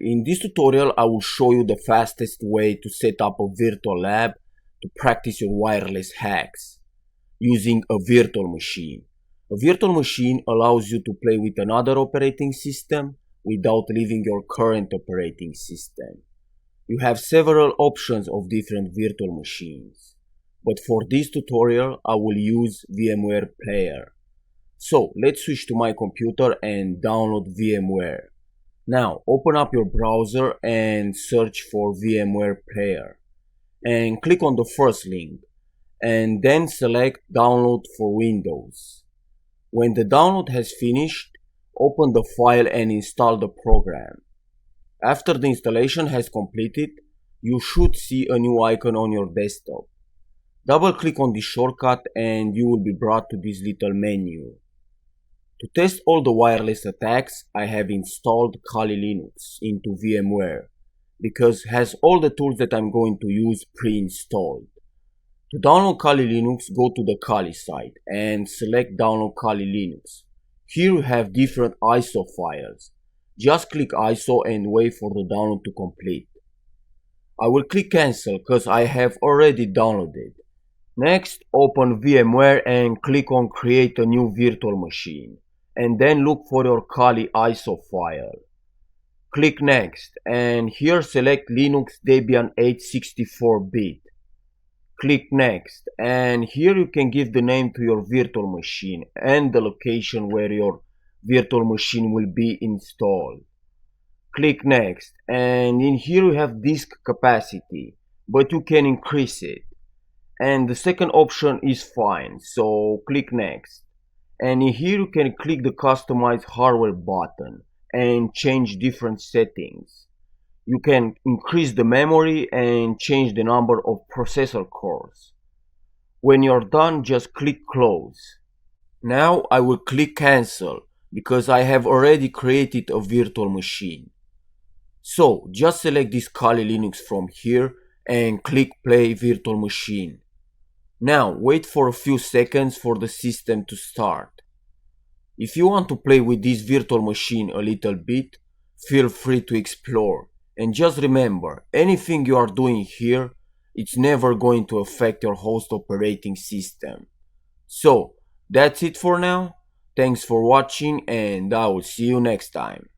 in this tutorial I will show you the fastest way to set up a virtual lab to practice your wireless hacks using a virtual machine. A virtual machine allows you to play with another operating system without leaving your current operating system. You have several options of different virtual machines, but for this tutorial I will use VMware Player. So let's switch to my computer and download VMware. Now open up your browser and search for VMware Player and click on the first link and then select Download for Windows. When the download has finished, open the file and install the program. After the installation has completed, you should see a new icon on your desktop. Double click on this shortcut and you will be brought to this little menu. To test all the wireless attacks, I have installed Kali Linux into VMware because it has all the tools that I'm going to use pre-installed. To download Kali Linux, go to the Kali site and select Download Kali Linux. Here you have different ISO files. Just click ISO and wait for the download to complete. I will click cancel because I have already downloaded. Next, open VMware and click on create a new virtual machine and then look for your Kali ISO file. Click next and here select Linux Debian 8 64-bit. Click next and here you can give the name to your virtual machine and the location where your virtual machine will be installed. Click next and in here you have disk capacity, but you can increase it. And the second option is fine, so click next. And in here you can click the customize hardware button and change different settings. You can increase the memory and change the number of processor cores. When you're done, just click close. Now I will click cancel because I have already created a virtual machine. So just select this Kali Linux from here and click play virtual machine. Now wait for a few seconds for the system to start. If you want to play with this virtual machine a little bit, feel free to explore. And just remember, anything you are doing here, it's never going to affect your host operating system. So, that's it for now. Thanks for watching and I will see you next time.